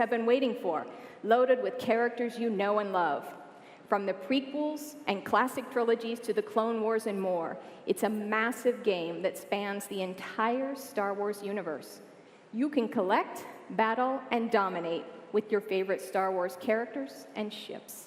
have been waiting for, loaded with characters you know and love. From the prequels and classic trilogies to the Clone Wars and more, it's a massive game that spans the entire Star Wars universe. You can collect, battle, and dominate with your favorite Star Wars characters and ships.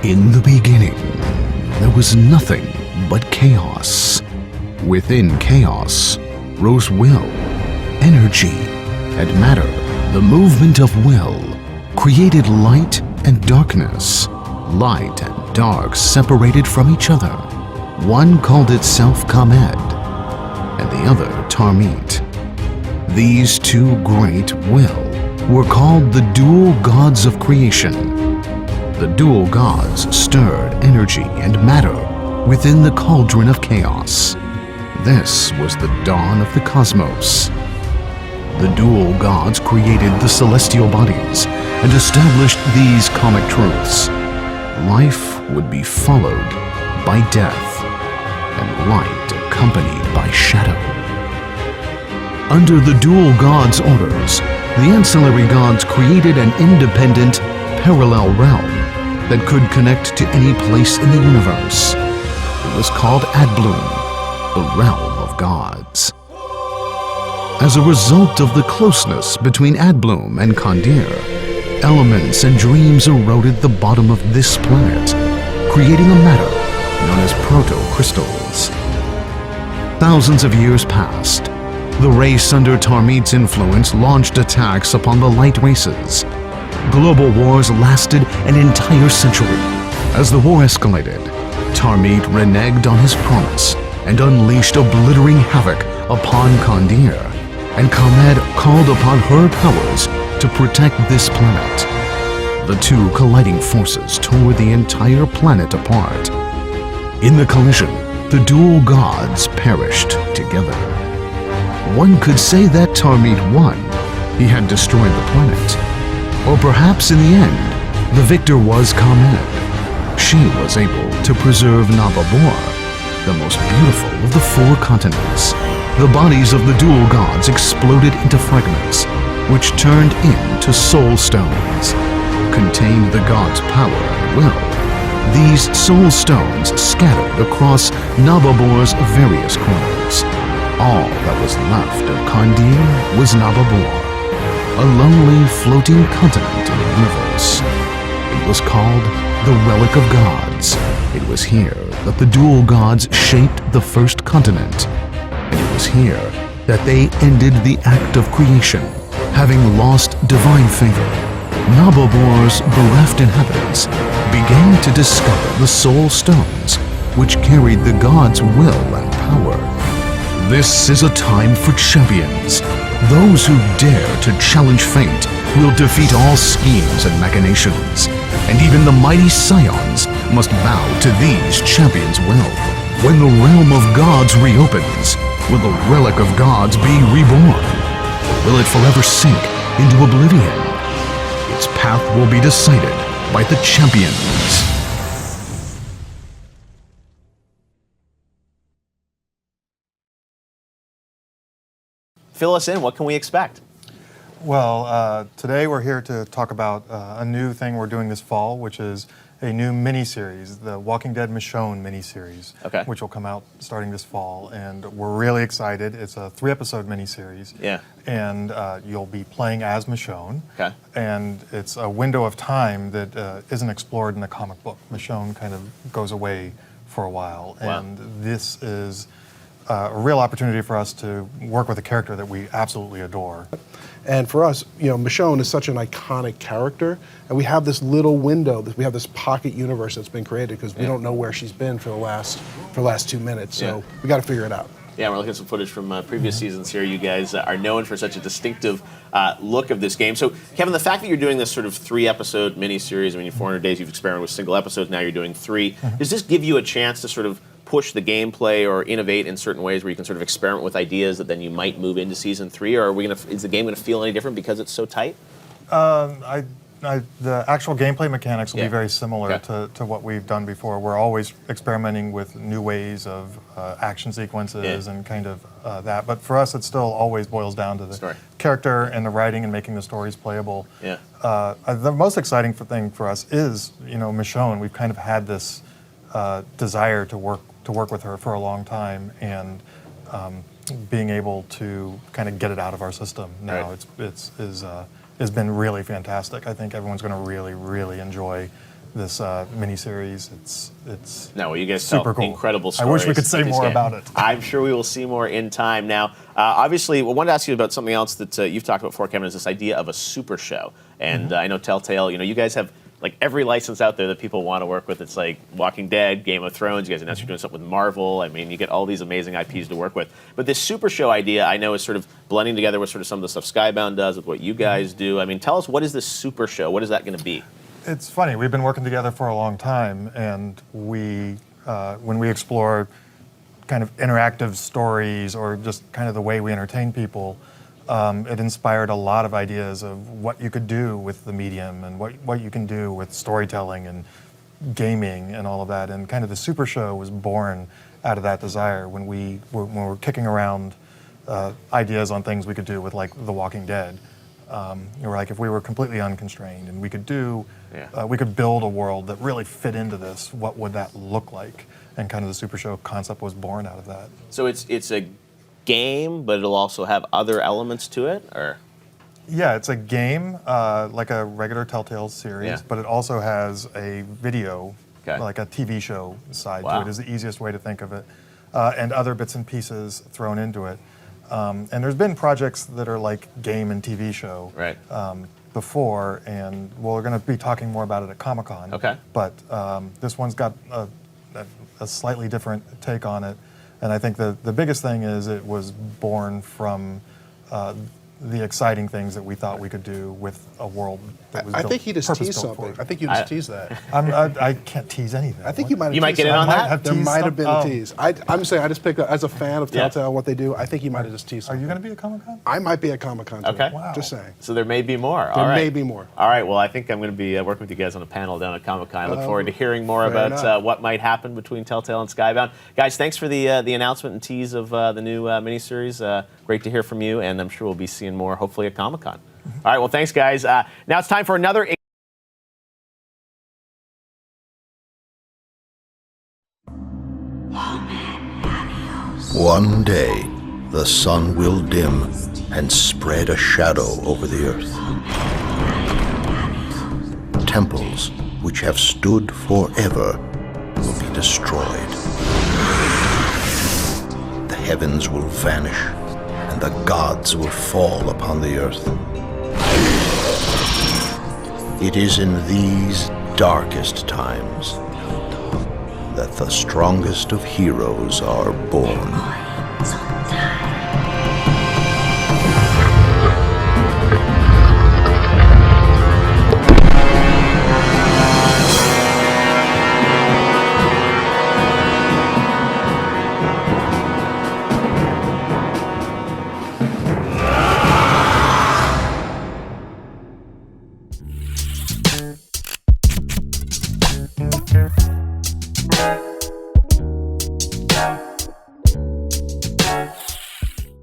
In the beginning, there was nothing but chaos. Within chaos rose will, energy, and matter. The movement of will created light and darkness. Light and dark separated from each other. One called itself Kamed, and the other Tarmit. These two great will were called the dual gods of creation. The dual gods stirred energy and matter within the cauldron of chaos. This was the dawn of the cosmos. The dual gods created the celestial bodies and established these comic truths. Life would be followed by death, and light accompanied by shadow. Under the dual gods' orders, the ancillary gods created an independent, parallel realm that could connect to any place in the universe. It was called Adbloom, the realm of gods. As a result of the closeness between Adbloom and Kondir, elements and dreams eroded the bottom of this planet, creating a matter known as proto-crystals. Thousands of years passed. The race under Tarmit's influence launched attacks upon the light races. Global wars lasted an entire century. As the war escalated, Tarmit reneged on his promise and unleashed obliterating havoc upon Kondir, and Kamed called upon her powers to protect this planet. The two colliding forces tore the entire planet apart. In the collision, the dual gods perished together. One could say that Tarmit won. He had destroyed the planet. Or perhaps in the end, the victor was Kamed. She was able to preserve Nababor, the most beautiful of the 4 continents. The bodies of the dual gods exploded into fragments, which turned into soul stones, contained the gods' power and will. These soul stones scattered across Nababor's various corners. All that was left of Kandir was Nababur, a lonely floating continent in the universe. It was called the Relic of Gods. It was here that the dual gods shaped the first continent, and it was here that they ended the act of creation. Having lost divine favor, Nababur's bereft inhabitants began to discover the soul stones, which carried the gods' will and power. This is a time for champions. Those who dare to challenge fate will defeat all schemes and machinations, and even the mighty scions must bow to these champions' will. When the realm of gods reopens, will the relic of gods be reborn? Will it forever sink into oblivion? Its path will be decided by the champions. Fill us in. What can we expect? Well, today we're here to talk about a new thing we're doing this fall, which is a new mini-series, the Walking Dead Michonne mini-series, which will come out starting this fall. And we're really excited. It's a 3-episode mini-series. Yeah. And you'll be playing as Michonne. Okay. And it's a window of time that isn't explored in the comic book. Michonne kind of goes away for a while. Wow. And this is a real opportunity for us to work with a character that we absolutely adore. And for us, Michonne is such an iconic character, and we have this little window, we have this pocket universe that's been created because we don't know where she's been for the last 2 minutes. So we got to figure it out. Yeah, we're looking at some footage from previous seasons here. You guys are known for such a distinctive look of this game. So, Kevin, the fact that you're doing this sort of 3-episode mini-series, I mean, 400 days you've experimented with single episodes, now you're doing 3. Does this give you a chance to sort of push the gameplay or innovate in certain ways where you can sort of experiment with ideas that then you might move into season 3, or is the game going to feel any different because it's so tight? The actual gameplay mechanics will be very similar to what we've done before. We're always experimenting with new ways of action sequences and kind of that. But for us, it still always boils down to the character and the writing and making the stories playable. Yeah. The most exciting thing for us is, Michonne. We've kind of had this desire to work with her for a long time, and being able to kind of get it out of our system now has been really fantastic. I think everyone's going to really, really enjoy this miniseries. It's no, well, you guys super tell cool. Incredible stories. I wish we could say more about it. I'm sure we will see more in time. Now, obviously, I wanted to ask you about something else that you've talked about before, Kevin, is this idea of a super show. And I know Telltale, you guys have like every license out there that people want to work with. It's like Walking Dead, Game of Thrones. You guys announced you're doing something with Marvel. I mean, you get all these amazing IPs to work with. But this super show idea, I know, is sort of blending together with sort of some of the stuff Skybound does with what you guys do. I mean, tell us, what is this super show? What is that going to be? It's funny. We've been working together for a long time, and when we explore kind of interactive stories or just kind of the way we entertain people, it inspired a lot of ideas of what you could do with the medium and what you can do with storytelling and gaming and all of that. And kind of the Super Show was born out of that desire when we were kicking around ideas on things we could do with, like, The Walking Dead. We're like, if we were completely unconstrained and we could we could build a world that really fit into this, what would that look like? And kind of the Super Show concept was born out of that. So it's a game, but it'll also have other elements to it, or? Yeah, it's a game, like a regular Telltale series, but it also has a video, like a TV show side to it, is the easiest way to think of it, and other bits and pieces thrown into it. And there's been projects that are like game and TV show before, and we're going to be talking more about it at Comic-Con. Okay. But this one's got a slightly different take on it. And I think the biggest thing is it was born from the exciting things that we thought we could do with a world that was I think he just teased something. I think you just teased that. I can't tease anything. I think you might. You might get in on that. There might have been a tease. I'm saying I just picked up as a fan of Telltale and what they do. I think you might have just teased something. Are you going to be at Comic-Con? I might be at Comic-Con. Okay. Wow. Just saying. So there may be more. There may be more. All right. Well, I think I'm going to be working with you guys on a panel down at Comic-Con. I look forward to hearing more about what might happen between Telltale and Skybound. Guys, thanks for the announcement and tease of the new miniseries. Great to hear from you, and I'm sure we'll be seeing more, hopefully, at Comic-Con. All right. Well, thanks, guys. Now it's time for another. One day, the sun will dim and spread a shadow over the earth. Temples which have stood forever will be destroyed. The heavens will vanish, and the gods will fall upon the earth. It is in these darkest times that the strongest of heroes are born.